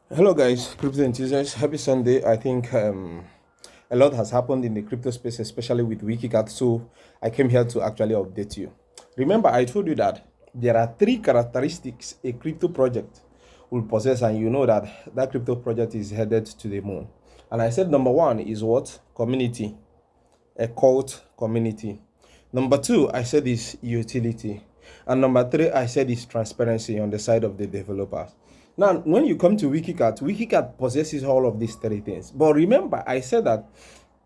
Hello, guys, crypto enthusiasts. Happy Sunday. I think a lot has happened in the crypto space, especially with Wikicat. So I came here to actually update you. Remember, I told you that there are three characteristics a crypto project will possess, and you know that that crypto project is headed to the moon. And I said number one is what? Community, a cult community. Number two, I said is utility. And number three, I said is transparency on the side of the developers. Now, when you come to Wikicat, Wikicat possesses all of these three things. But remember, I said that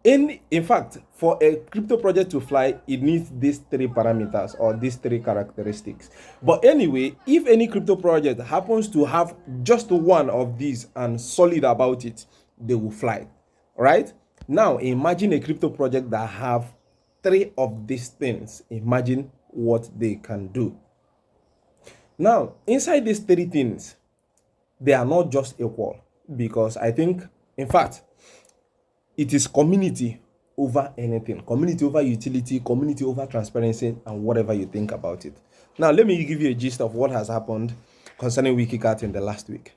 in fact, for a crypto project to fly, it needs these three parameters or these three characteristics. But anyway, if any crypto project happens to have just one of these and solid about it, they will fly. Right? Now, imagine a crypto project that have three of these things. Imagine what they can do. Now, inside these three things, they are not just equal, because I think, in fact, it is community over anything, community over utility, community over transparency, and whatever you think about it. Now, let me give you a gist of what has happened concerning Wikicat in the last week.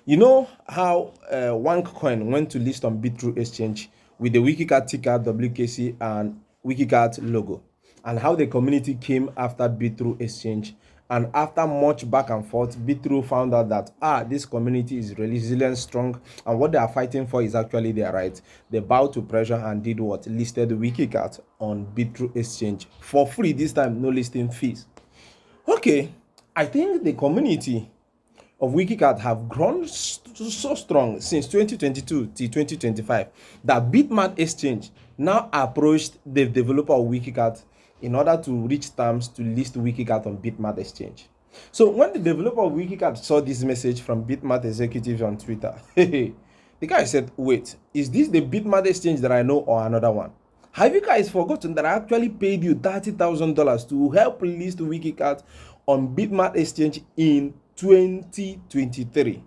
You know how OneCoin went to list on Bittrue Exchange with the Wikicat ticker WKC and Wikicat logo, and how the community came after Bittrue Exchange. And after much back and forth, Bittrue found out that this community is resilient, strong, and what they are fighting for is actually their right. They bowed to pressure and did what? Listed Wikicat on Bittrue Exchange for free this time, no listing fees. Okay, I think the community of Wikicat have grown so strong since 2022 to 2025 that Bitmart Exchange now approached the developer of Wikicat in order to reach terms to list Wikicat on Bitmart Exchange. So when the developer of Wikicat saw this message from Bitmart executives on Twitter, the guy said, wait, is this the Bitmart Exchange that I know or another one? Have you guys forgotten that I actually paid you $30,000 to help list Wikicat on Bitmart Exchange in 2023?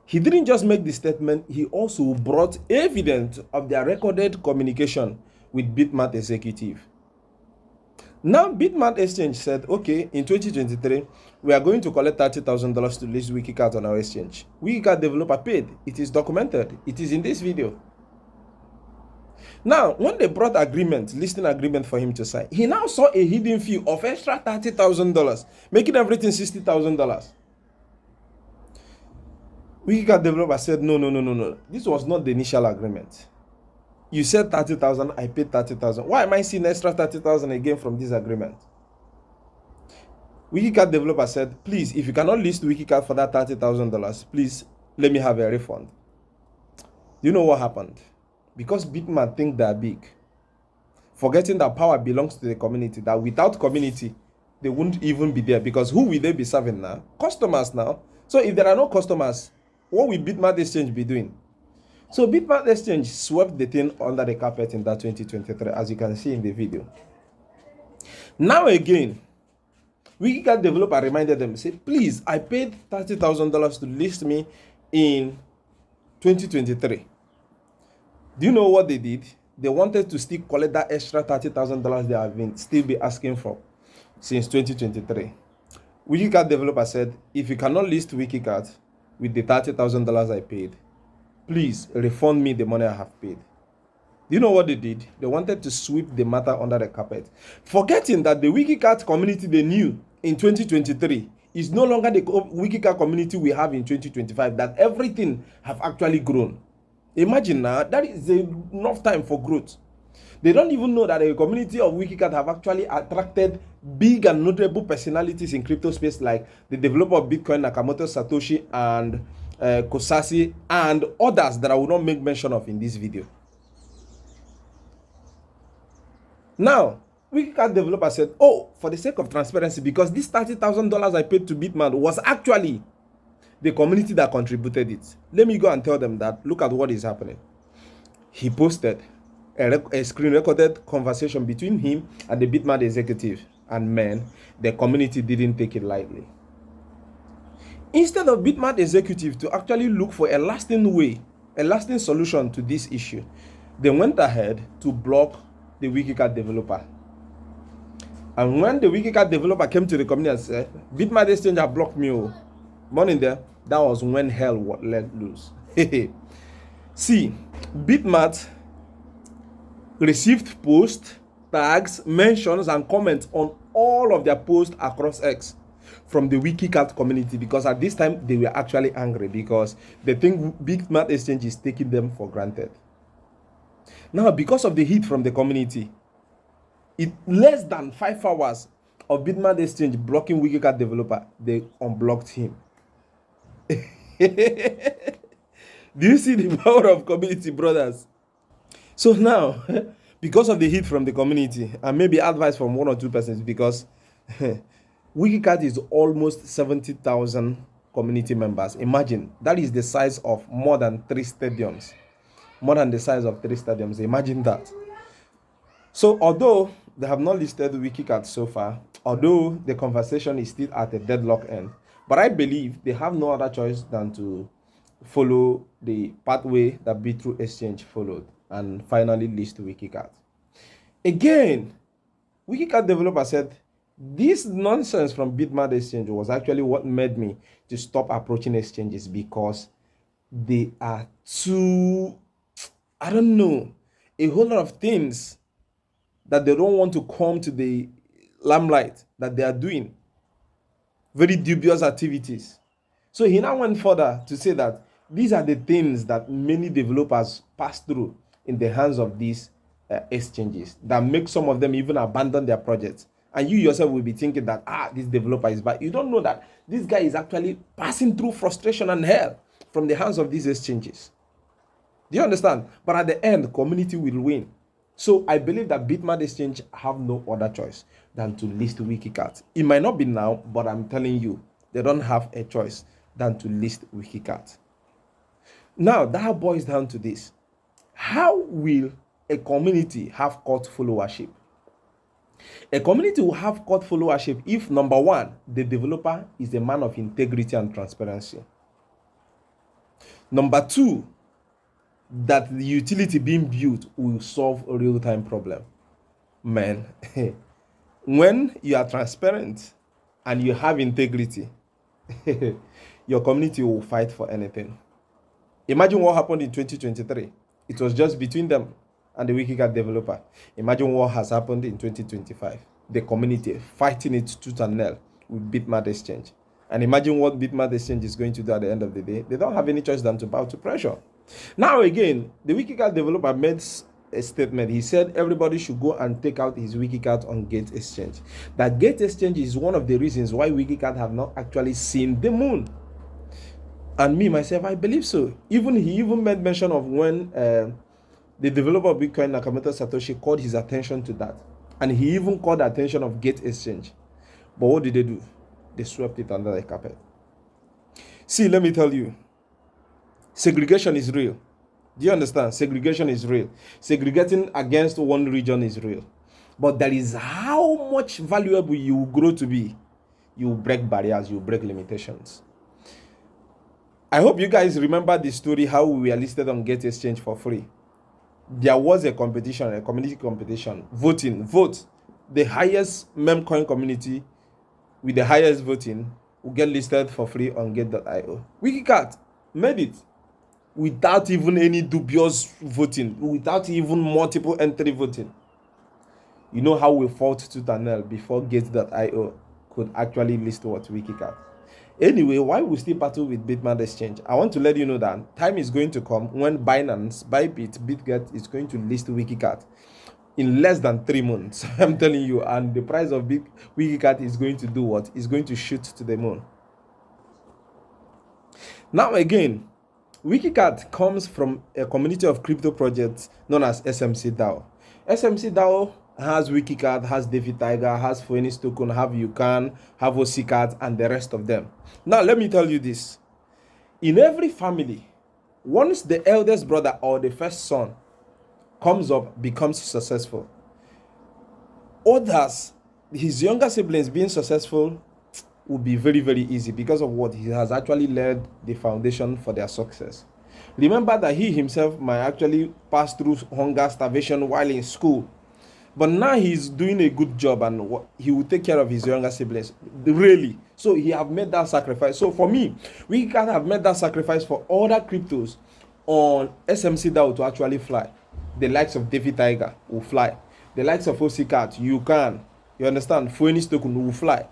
He didn't just make the statement, he also brought evidence of their recorded communication with Bitmart executive. Now, Bitmart Exchange said, okay, in 2023, we are going to collect $30,000 to list Wikicat on our exchange. Wikicat developer paid. It is documented. It is in this video. Now, when they brought listing agreement for him to sign, he now saw a hidden fee of extra $30,000, making everything $60,000. Wikicat developer said, no. This was not the initial agreement. You said 30,000, I paid 30,000. Why am I seeing extra 30,000 again from this agreement? Wikicat developer said, please, if you cannot list Wikicat for that $30,000, please let me have a refund. You know what happened? Because Bitmart think they're big, forgetting that power belongs to the community, that without community, they wouldn't even be there, because who will they be serving now? Customers now. So if there are no customers, what will Bitmart Exchange be doing? So Bitmart Exchange swept the thing under the carpet in that 2023, as you can see in the video. Now again, Wikicat developer reminded them, say, please, I paid $30,000 to list me in 2023. Do you know what they did? They wanted to still collect that extra $30,000 they have been still be asking for since 2023. Wikicat developer said, if you cannot list Wikicat with the $30,000 I paid, please refund me the money I have paid. Do you know what they did? They wanted to sweep the matter under the carpet, forgetting that the Wikicat community they knew in 2023 is no longer the Wikicat community we have in 2025, that everything have actually grown. Imagine now, that is enough time for growth. They don't even know that the community of Wikicat have actually attracted big and notable personalities in crypto space, like the developer of Bitcoin, Nakamoto Satoshi, and Kosasi, and others that I will not make mention of in this video. Now, Wikicat developer said, for the sake of transparency, because this $30,000 I paid to Bitmart was actually the community that contributed it, let me go and tell them that, look at what is happening. He posted a screen recorded conversation between him and the Bitmart executive, and man, the community didn't take it lightly. Instead of Bitmart executive to actually look for a lasting solution to this issue, they went ahead to block the Wikicat developer. And when the Wikicat developer came to the community and said, Bitmart Exchange have blocked me, Morning there. That was when hell was let loose. See, Bitmart received posts, tags, mentions, and comments on all of their posts across X from the Wikicat community, because at this time they were actually angry because they think Bitmart Exchange is taking them for granted. Now, because of the heat from the community, in less than 5 hours of Bitmart Exchange blocking Wikicat developer, they unblocked him. Do you see the power of community, brothers? So now, because of the heat from the community, and maybe advice from 1 or 2 persons, because Wikicat is almost 70,000 community members. Imagine, that is the size of more than 3 stadiums. More than the size of 3 stadiums. Imagine that. So although they have not listed Wikicat so far, although the conversation is still at a deadlock end, but I believe they have no other choice than to follow the pathway that Bitru Exchange followed and finally list Wikicat. Again, Wikicat developer said, this nonsense from Bitmart Exchange was actually what made me to stop approaching exchanges, because they are too, I don't know, a whole lot of things that they don't want to come to the limelight that they are doing. Very dubious activities. So he now went further to say that these are the things that many developers pass through in the hands of these exchanges that make some of them even abandon their projects. And you yourself will be thinking that, this developer is bad. You don't know that this guy is actually passing through frustration and hell from the hands of these exchanges. Do you understand? But at the end, community will win. So I believe that Bitmart Exchange have no other choice than to list Wikicat. It might not be now, but I'm telling you, they don't have a choice than to list Wikicat. Now, that boils down to this. How will a community have cult followership? A community will have cult followership if, number one, the developer is a man of integrity and transparency. Number two, that the utility being built will solve a real-time problem. Man, when you are transparent and you have integrity, your community will fight for anything. Imagine what happened in 2023. It was just between them and the Wikicat developer. Imagine what has happened in 2025. The community fighting it tooth and nail with Bitmart Exchange. And imagine what Bitmart Exchange is going to do at the end of the day. They don't have any choice than to bow to pressure. Now again, the Wikicat developer made a statement. He said everybody should go and take out his Wikicat on Gate Exchange. That Gate Exchange is one of the reasons why Wikicat have not actually seen the moon. And me, myself, I believe so. He even made mention of when the developer of Bitcoin, Nakamoto Satoshi, called his attention to that. And he even called the attention of Gate Exchange. But what did they do? They swept it under the carpet. See, let me tell you, segregation is real. Do you understand? Segregation is real. Segregating against one region is real. But that is how much valuable you will grow to be. You break barriers, you break limitations. I hope you guys remember the story how we were listed on Gate Exchange for free. There was a competition, a community competition. Vote. The highest memcoin community with the highest voting will get listed for free on Gate.io. Wikicat made it without even any dubious voting, without even multiple entry voting. You know how we fought tooth and nail before Gate.io could actually list what Wikicat. Anyway, why we still battle with Bitmart Exchange? I want to let you know that time is going to come when Binance, Bybit, Bitget is going to list Wikicat in less than 3 months. I'm telling you, and the price of Wikicat is going to do what? It's going to shoot to the moon. Now again, Wikicat comes from a community of crypto projects known as SMC DAO. SMC DAO has Wikicat, has David Tiger, has Phoenix Token, have Yukan, have OCCAT, and the rest of them. Now, let me tell you this. In every family, once the eldest brother or the first son comes up, becomes successful, others, his younger siblings being successful, will be very, very easy because of what he has actually laid the foundation for their success. Remember that he himself might actually pass through hunger, starvation while in school. But now he's doing a good job and he will take care of his younger siblings. Really. So he have made that sacrifice. So for me, we can have made that sacrifice for other cryptos on SMC DAO to actually fly. The likes of David Tiger will fly. The likes of Wikicat, you can. You understand? Phoenix token will fly.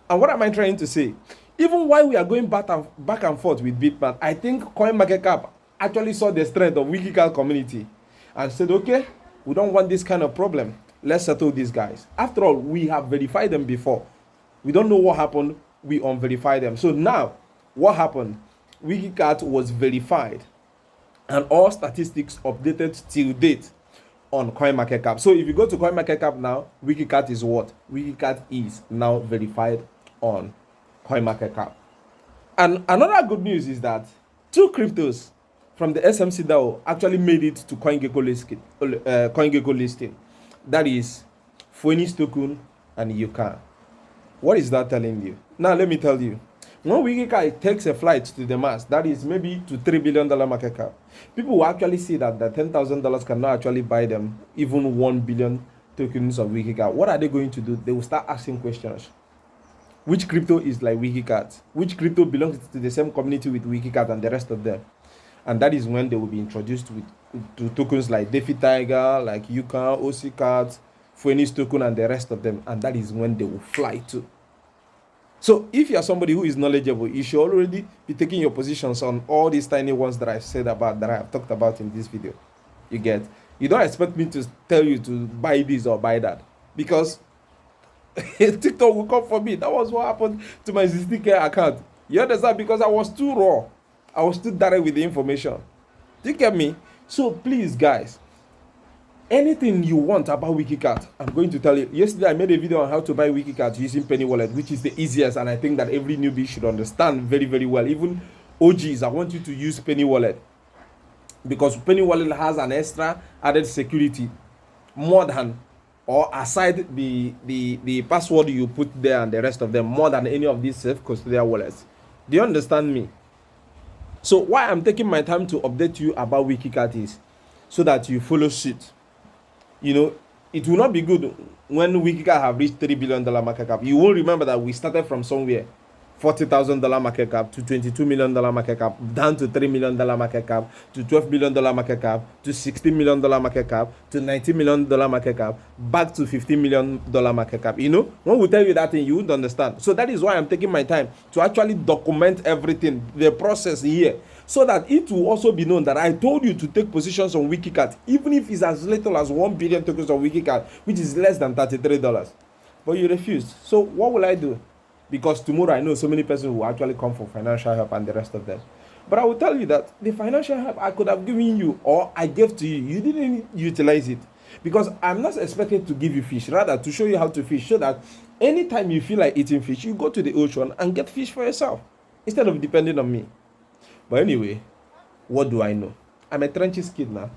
And what am I trying to say? Even while we are going back and forth with Bitmart, I think CoinMarketCap actually saw the strength of Wikicat community and said, okay, we don't want this kind of problem. Let's settle these guys. After all, we have verified them before. We don't know what happened. We unverified them. So now, what happened? Wikicat was verified and all statistics updated till date on CoinMarketCap. So if you go to CoinMarketCap now, Wikicat is what? Wikicat is now verified on CoinMarketCap. And another good news is that two cryptos from the SMC DAO actually made it to CoinGecko listing. That is Phoenix token and Yukan. What is that telling you? Now let me tell you. When Wikicat takes a flight to the mass, that is maybe to $3 billion market cap, people will actually see that the $10,000 cannot actually buy them even 1 billion tokens of Wikicat. What are they going to do? They will start asking questions. Which crypto is like Wikicat? Which crypto belongs to the same community with Wikicat and the rest of them? And that is when they will be introduced to tokens like DeFi Tiger, like Yukan, OCCat, Phoenix token, and the rest of them. And that is when they will fly to. So if you are somebody who is knowledgeable, you should already be taking your positions on all these tiny ones that I said about, that I have talked about in this video. You get? You don't expect me to tell you to buy this or buy that, because TikTok will come for me. That was what happened to my 60K account. You understand? Because I was too raw. I was too direct with the information. Do you get me? So please, guys, anything you want about Wikicat, I'm going to tell you. Yesterday, I made a video on how to buy Wikicat using Penny Wallet, which is the easiest, and I think that every newbie should understand very, very well. Even OGs, I want you to use Penny Wallet, because Penny Wallet has an extra added security more than, or aside the password you put there and the rest of them, more than any of these self-custodial wallets. Do you understand me? So why I'm taking my time to update you about Wikicat is so that you follow suit. You know, it will not be good when Wikicat have reached $3 billion market cap. You won't remember that we started from somewhere, $40,000 market cap to $22 million market cap, down to $3 million market cap, to $12 million market cap, to $16 million market cap, to $19 million market cap, back to $15 million market cap. You know, when we tell you that thing, you wouldn't understand. So that is why I'm taking my time to actually document everything, the process here, so that it will also be known that I told you to take positions on Wikicat, even if it's as little as 1 billion tokens of Wikicat, which is less than $33. But you refused. So what will I do? Because tomorrow I know so many persons will actually come for financial help and the rest of them. But I will tell you that the financial help I could have given you, or I gave to you, you didn't utilize it. Because I'm not expected to give you fish, rather to show you how to fish, so that anytime you feel like eating fish, you go to the ocean and get fish for yourself, instead of depending on me. But anyway, what do I know? I'm a trenches kid now.